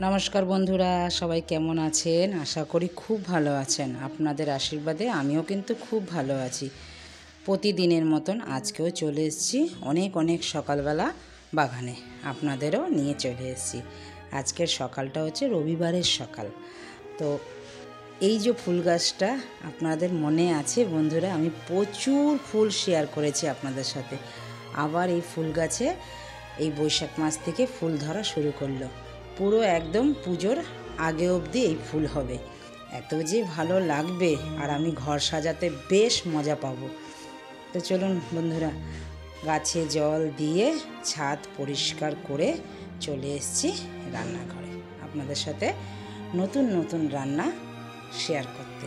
নমস্কার বন্ধুরা, সবাই কেমন আছেন? আশা করি খুব ভালো আছেন। আপনাদের আশীর্বাদে আমিও কিন্তু খুব ভালো আছি। প্রতিদিনের মতন আজকেও চলে এসেছি অনেক অনেক সকালবেলা বাগানে, আপনাদেরও নিয়ে চলে এসেছি। আজকের সকালটা হচ্ছে রবিবারের সকাল। তো এই যে ফুল গাছটা আপনাদের মনে আছে বন্ধুরা, আমি প্রচুর ফুল শেয়ার করেছি আপনাদের সাথে। আবার এই ফুল গাছে এই বৈশাখ মাস থেকে ফুল ধরা শুরু করলো। পুরো একদম পুজোর আগে অবধি এই ফুল হবে। এত যে ভালো লাগবে, আর আমি ঘর সাজাতে বেশ মজা পাবো। তো চলুন বন্ধুরা, গাছে জল দিয়ে ছাদ পরিষ্কার করে চলে এসেছি রান্নাঘরে আপনাদের সাথে নতুন নতুন রান্না শেয়ার করতে।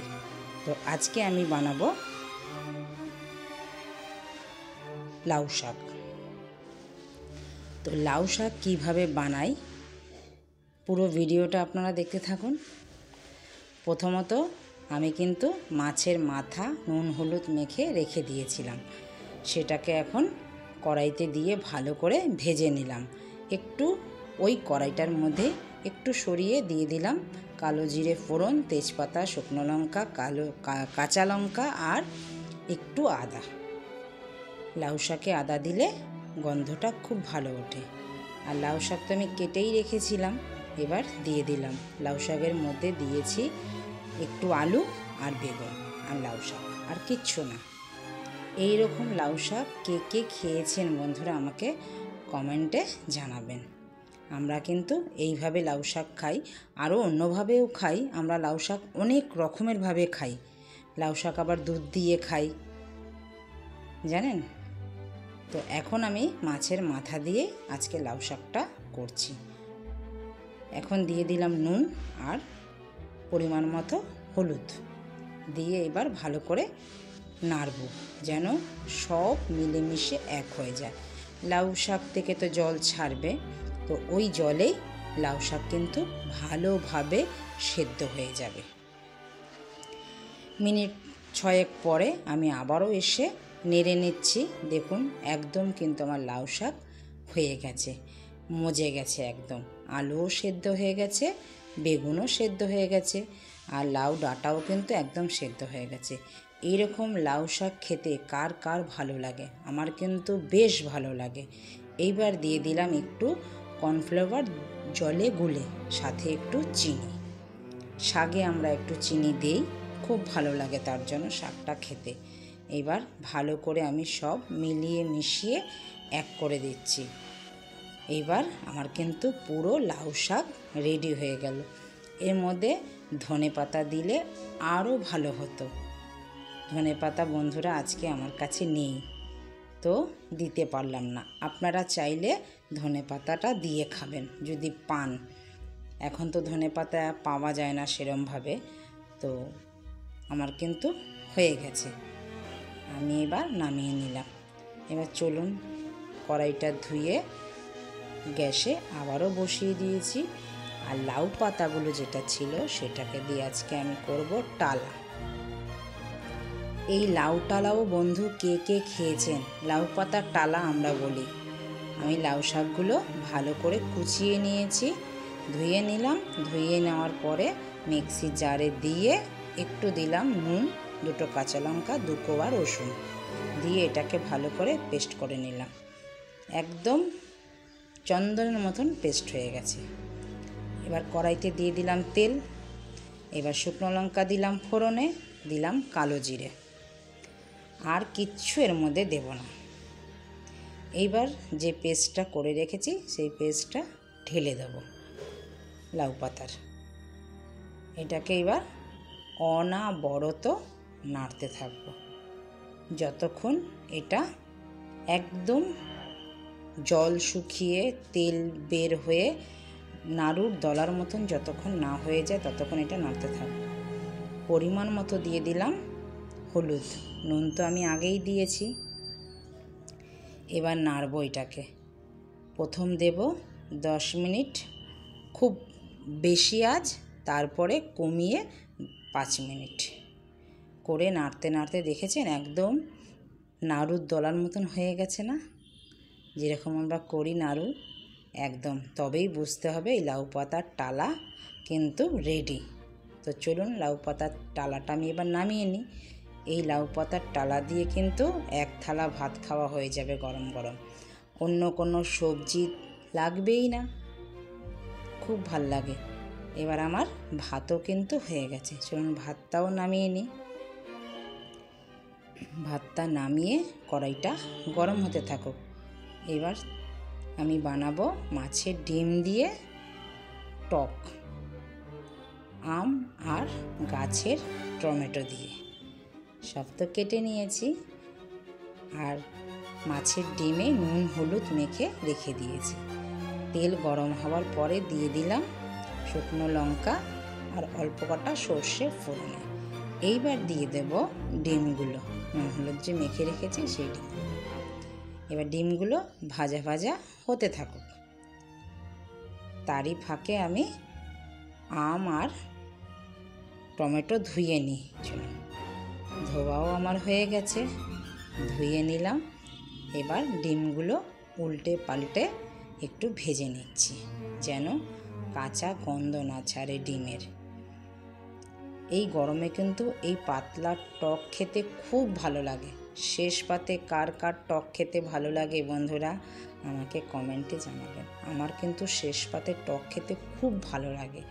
তো আজকে আমি বানাবো লাউ শাক। তো লাউ শাক কীভাবে বানাই পুরো ভিডিওটা আপনারা দেখতে থাকুন। প্রথমত আমি কিন্তু মাছের মাথা নুন হলুদ মেখে রেখে দিয়েছিলাম, সেটাকে এখন কড়াইতে দিয়ে ভালো করে ভেজে নিলাম। একটু ওই কড়াইটার মধ্যে একটু সরিয়ে দিয়ে দিলাম কালো জিরে ফোড়ন, তেজপাতা, শুকনো লঙ্কা, কাঁচা লঙ্কা আর একটু আদা। লাউ শাকে আদা দিলে গন্ধটা খুব ভালো ওঠে। আর লাউ শাক তো আমি কেটেই রেখেছিলাম, এবার দিয়ে দিলাম। লাউ শাকের মধ্যে দিয়েছি একটু আলু আর বেগুন আর লাউ শাক, আর কিচ্ছু না। এই রকম লাউ শাক কে কে খেয়েছেন বন্ধুরা আমাকে কমেন্টে জানাবেন। আমরা কিন্তু এইভাবে লাউ শাক খাই, আরও অন্যভাবেও খাই। আমরা লাউ শাক অনেক রকমের ভাবে খাই। লাউ শাক আবার দুধ দিয়ে খাই, জানেন তো। এখন আমি মাছের মাথা দিয়ে আজকে লাউ শাকটা করছি। এখন দিয়ে দিলাম নুন আর পরিমাণ মতো হলুদ দিয়ে এবার ভালো করে নাড়ব, যেন সব মিলেমিশে এক হয়ে যায়। লাউ শাক থেকে তো জল ছাড়বে, তো ওই জলেই লাউ শাক কিন্তু ভালোভাবে সেদ্ধ হয়ে যাবে। মিনিট 6 পরে আমি আবারও এসে নেড়ে নিচ্ছি। দেখুন একদম কিন্তু আমার লাউ শাক হয়ে গেছে, মজে গেছে একদম। আলুও সেদ্ধ হয়ে গেছে, বেগুনও সেদ্ধ হয়ে গেছে, আর লাউ ডাঁটাও কিন্তু একদম সেদ্ধ হয়ে গেছে। এইরকম লাউ শাক খেতে কার কার ভালো লাগে? আমার কিন্তু বেশ ভালো লাগে। এইবার দিয়ে দিলাম একটু কর্নফ্লাওয়ার জলে গুলে, সাথে একটু চিনি। শাকে আমরা একটু চিনি দিই, খুব ভালো লাগে তার জন্য শাকটা খেতে। এবার ভালো করে আমি সব মিলিয়ে মিশিয়ে এক করে দিচ্ছি। এবার আমার কিন্তু পুরো লাউ শাক রেডি হয়ে গেল। এর মধ্যে ধনেপাতা দিলে আরও ভালো হতো। ধনেপাতা বন্ধুরা আজকে আমার কাছে নেই, তো দিতে পারলাম না। আপনারা চাইলে ধনেপাতাটা দিয়ে খাবেন যদি পান। এখন তো ধনেপাতা পাওয়া যায় না সেরমভাবে, তো আমার কিন্তু হয়ে গেছে। আমি এবার নামিয়ে নিলাম। এবার চলুন কড়াইটা ধুয়ে গ্যাসে আবারও বসিয়ে দিয়েছি। আর লাউ পাতাগুলো যেটা ছিল সেটাকে দিয়ে আজকে আমি করব টালা। এই লাউ টালাও বন্ধু কে কে খেয়েছেন? লাউ পাতার টালা আমরা বলি। আমি লাউ শাকগুলো ভালো করে কুচিয়ে নিয়েছি, ধুয়ে নিলাম। ধুয়ে নেওয়ার পরে মিক্সি জারে দিয়ে একটু দিলাম নুন, 2 কাঁচা লঙ্কা, 2 কোয়া রসুন দিয়ে এটাকে ভালো করে পেস্ট করে নিলাম। একদম চন্দনের মতন পেস্ট হয়ে গেছে। এবার কড়াইতে দিয়ে দিলাম তেল। এবার শুকনো লঙ্কা দিলাম ফোড়নে, দিলাম কালো জিরে, আর কিচ্ছু এর মধ্যে দেব না। এইবার যে পেস্টটা করে রেখেছি সেই পেস্টটা ঢেলে দেব লাউ পাতার। এটাকে এবার অনবরত নাড়তে থাকবো যতক্ষণ এটা একদম জল শুকিয়ে তেল বের হয়ে নাড়ুর দলার মতন যতক্ষণ না হয়ে যায় ততক্ষণ এটা নাড়তে থাকবো। পরিমাণ মতো দিয়ে দিলাম হলুদ, নুন তো আমি আগেই দিয়েছি। এবার নাড়বো এটাকে। প্রথম দেব 10 মিনিট খুব বেশি আঁচ, তারপরে কমিয়ে 5 মিনিট করে নাড়তে নাড়তে দেখেছেন একদম নাড়ুর দলার মতন হয়ে গেছে না, যেরকম আমরা করি নাড়ু একদম, তবেই বুঝতে হবে এই লাউ পাতার টালা কিন্তু রেডি। তো চলুন লাউ পাতার টালাটা আমি এবার নামিয়ে নিই। এই লাউ পাতার টালা দিয়ে কিন্তু এক থালা ভাত খাওয়া হয়ে যাবে গরম গরম, অন্য কোনো সবজি লাগবেই না, খুব ভাল লাগে। এবার আমার ভাতও কিন্তু হয়ে গেছে, চলুন ভাতটাও নামিয়ে নিই। ভাতটা নামিয়ে কড়াইটা গরম হতে থাকুক। এবার আমি বানাবো মাছের ডিম দিয়ে টক, আম আর গাছের টমেটো দিয়ে। সব তো কেটে নিয়েছি, আর মাছের ডিমে নুন হলুদ মেখে রেখে দিয়েছি। তেল গরম হওয়ার পরে দিয়ে দিলাম শুকনো লঙ্কা আর অল্প কটা সর্ষে ফোড়নে। এইবার দিয়ে দেব ডিমগুলো, নুন হলুদ যে মেখে রেখেছি সেই ডিমগুলো। এবার ডিমগুলো ভাজা ভাজা হতে থাকুক। তারই ফাঁকে আমি আম আর টমেটো ধুয়ে নিই। চলুন, ধোয়াও আমার হয়ে গেছে, ধুয়ে নিলাম। এবার ডিমগুলো উল্টে পাল্টে একটু ভেজে নিচ্ছি, যেন কাঁচা গন্ধ না ছাড়ে ডিমের। এই গরমে কিন্তু এই পাতলা টক খেতে খুব ভালো লাগে। শেষ পাতে কার কার টক খেতে ভালো লাগে বন্ধুরা আমাকে কমেন্টে জানাবেন। আমার কিন্তু শেষ পাতে টক খেতে খুব ভালো লাগে।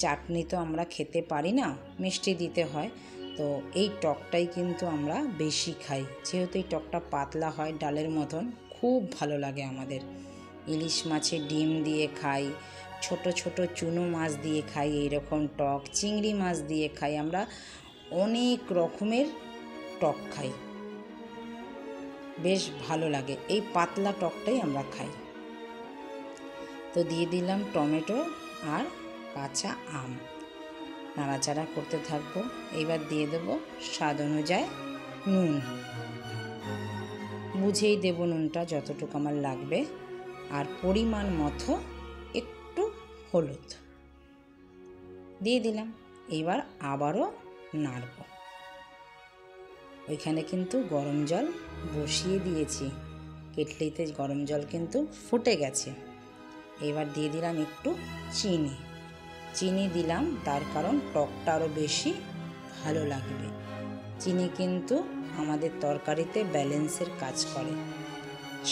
চাটনি তো আমরা খেতে পারি না, মিষ্টি দিতে হয়, তো এই টকটাই কিন্তু আমরা বেশি খাই, যেহেতু এই টকটা পাতলা হয় ডালের মতন, খুব ভালো লাগে আমাদের। ইলিশ মাছের ডিম দিয়ে খাই, ছোট ছোট চুনো মাছ দিয়ে খাই এইরকম টক, চিংড়ি মাছ দিয়ে খাই, আমরা অনেক রকমের টক খাই, বেশ ভালো লাগে। এই পাতলা টকটাই আমরা খাই। তো দিয়ে দিলাম টমেটো আর কাঁচা আম, নাড়াচাড়া করতে থাকবো। এবার দিয়ে দেবো স্বাদ অনুযায়ী নুন, বুঝেই দেব নুনটা যতটুকু আমার লাগবে, আর পরিমাণ মতো একটু হলুদ দিয়ে দিলাম। এবার আবারও নাড়ব। ওইখানে কিন্তু গরম জল বসিয়ে দিয়েছি, কেটলিতে গরম জল কিন্তু ফুটে গেছে। এবার দিয়ে দিলাম একটু চিনি। চিনি দিলাম তার কারণ টকটা আরও বেশি ভালো লাগবে। চিনি কিন্তু আমাদের তরকারিতে ব্যালেন্সের কাজ করে,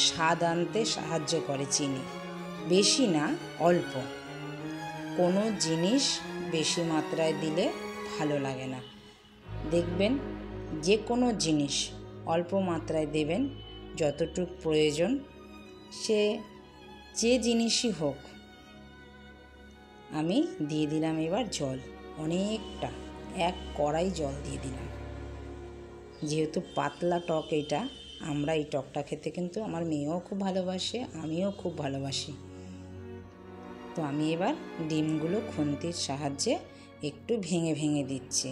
স্বাদ আনতে সাহায্য করে চিনি, বেশি না অল্প। কোনো জিনিস বেশি মাত্রায় দিলে ভালো লাগে না। দেখবেন যে কোনো জিনিস অল্প মাত্রায় দেবেন, যতটুকু প্রয়োজন, সে যে জিনিসই হোক। আমি দিয়ে দিলাম এবার জল, অনেকটা, এক কড়াই জল দিয়ে দিলাম। যেহেতু পাতলা টক এটা, আমরা এই টকটা খেতে কিন্তু আমার মেয়েও খুব ভালোবাসে, আমিও খুব ভালোবাসি। তো আমি এবার ডিমগুলো খুন্তির সাহায্যে একটু ভেঙে ভেঙে দিচ্ছি,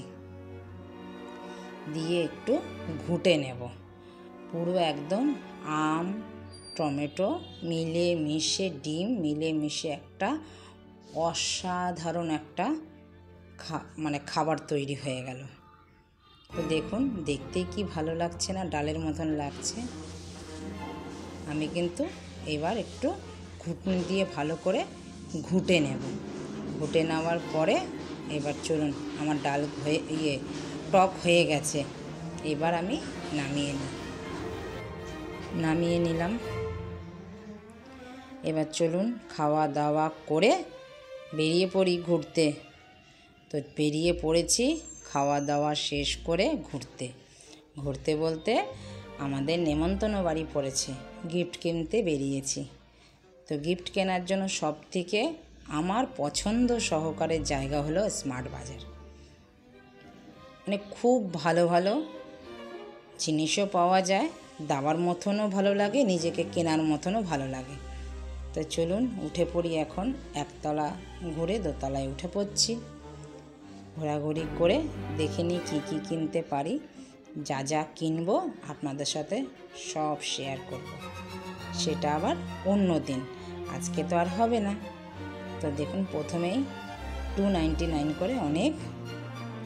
দিয়ে একটু ঘুটে নেব। পুরো একদম আম টমেটো মিলে মিশে, ডিম মিলে মিশে একটা অসাধারণ একটা খাবার তৈরি হয়ে গেল। তো দেখুন, দেখতেই কি ভালো লাগছে না, ডালের মতন লাগছে। আমি কিন্তু এবার একটু ঘুটনি দিয়ে ভালো করে ঘুটে নেব। ঘুটে নেওয়ার পরে এবার চলুন, আমার ডাল টক হয়ে গেছে। এবার আমি নামিয়ে নিলাম। এবার চলুন খাওয়া দাওয়া করে বেরিয়ে পড়ি ঘুরতে। তো বেরিয়ে পড়েছি খাওয়া দাওয়া শেষ করে ঘুরতে বলতে আমাদের নেমন্তন্ন বাড়ি পড়েছে, গিফট কিনতে বেরিয়েছি। তো গিফট কেনার জন্য সবথেকে আমার পছন্দ সহকারে জায়গা হলো স্মার্ট বাজার। মানে খুব ভালো ভালো জিনিসও পাওয়া যায়, দেওয়ার মতনও ভালো লাগে, নিজেকে কেনার মতনও ভালো লাগে। তো চলুন উঠে পড়ি এখন। একতলা ঘুরে দোতলায় উঠে পড়ছি। ঘোরাঘুরি করে দেখে নিই কী কী কিনতে পারি। যা যা কিনবো আপনাদের সাথে সব শেয়ার করব, সেটা আবার অন্য দিন, আজকে তো আর হবে না। তো দেখুন প্রথমেই 299 করে অনেক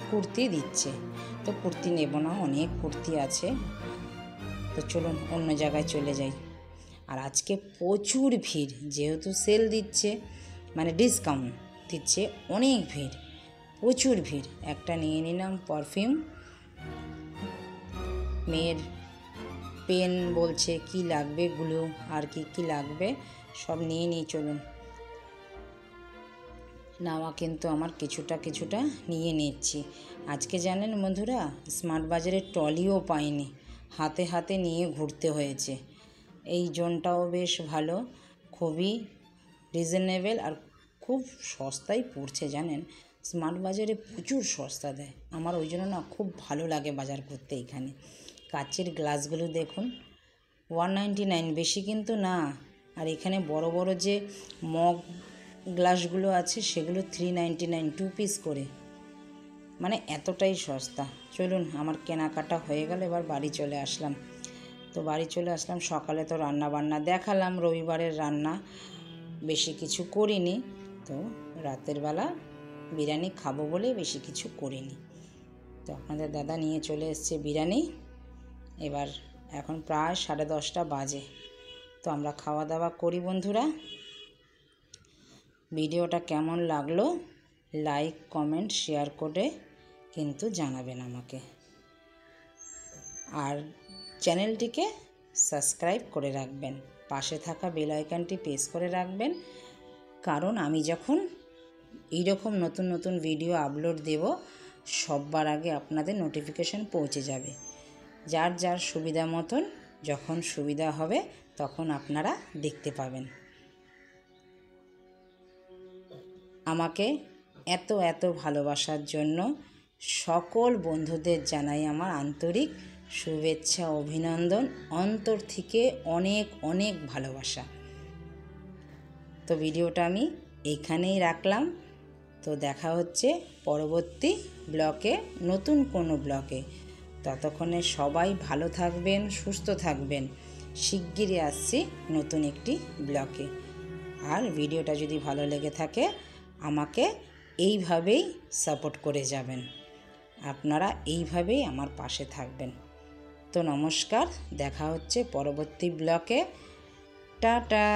কুর্তি দিচ্ছে। তো কুর্তি নেব না, অনেক কুর্তি আছে। তো চলুন অন্য জায়গায় চলে যাই। আর আজকে প্রচুর ভিড়, যেহেতু সেল দিচ্ছে মানে ডিসকাউন্ট দিচ্ছে, অনেক ভিড়, প্রচুর ভিড়। একটা নিয়ে নিলাম পারফিউম, মেয়ের পেন বলছে কি লাগবে, গ্লু আর কি লাগবে সব নিয়ে নিই। চলুন, নেওয়া কিন্তু আমার কিছুটা নিয়ে নিচ্ছি। আজকে জানেন বন্ধুরা, স্মার্ট বাজারে ট্রলিও পাইনি, হাতে হাতে নিয়ে ঘুরতে হয়েছে। এই জোনটাও বেশ ভালো, খুবই রিজনেবল আর খুব সস্তায় পড়ছে। জানেন, স্মার্ট বাজারে প্রচুর সস্তা দেয়, আমার ওই জন্য না খুব ভালো লাগে বাজার করতে। এখানে কাচের গ্লাসগুলো দেখুন, 199, বেশি কিন্তু না। আর এখানে বড় বড় যে মগ গ্লাসগুলো আছে সেগুলো 399, 2 পিস করে, মানে এতটাই সস্তা। চলুন, আমার কেনাকাটা হয়ে গেল, এবার বাড়ি চলে আসলাম। তো বাড়ি চলে আসলাম, সকালে তো রান্না বান্না দেখালাম, রবিবারের রান্না বেশি কিছু করিনি। তো রাতের বেলা বিরিয়ানি খাবো বলে বেশি কিছু করিনি। তো আপনাদের দাদা নিয়ে চলে এসছে বিরিয়ানি। এবার এখন প্রায় 10:30 বাজে, তো আমরা খাওয়া দাওয়া করি। বন্ধুরা, ভিডিওটা কেমন লাগলো লাইক কমেন্ট শেয়ার করে কিন্তু জানাবেন আমাকে, আর চ্যানেলটিকে সাবস্ক্রাইব করে রাখবেন, পাশে থাকা বেল আইকনটি প্রেস করে রাখবেন, কারণ আমি যখন এইরকম নতুন নতুন ভিডিও আপলোড দেব সবার আগে আপনাদের নোটিফিকেশন পৌঁছে যাবে। যার যার সুবিধা মতন যখন সুবিধা হবে তখন আপনারা দেখতে পাবেন। আমাকে এত ভালোবাসার জন্য সকল বন্ধুদের জানাই আমার আন্তরিক শুভেচ্ছা, অভিনন্দন, অন্তর থেকে অনেক অনেক ভালোবাসা। তো ভিডিওটা আমি এইখানেই রাখলাম। তো দেখা হচ্ছে পরবর্তী ব্লগে, নতুন কোনো ব্লগে। ততক্ষণে সবাই ভালো থাকবেন, সুস্থ থাকবেন। শিগগিরই আসছি নতুন একটি ব্লগে। আর ভিডিওটা যদি ভালো লেগে থাকে আমাকে এইভাবেই সাপোর্ট করে যাবেন, আপনারা এইভাবেই আমার পাশে থাকবেন। তো নমস্কার, দেখা হচ্ছে পরবর্তী ব্লগে। টাটা।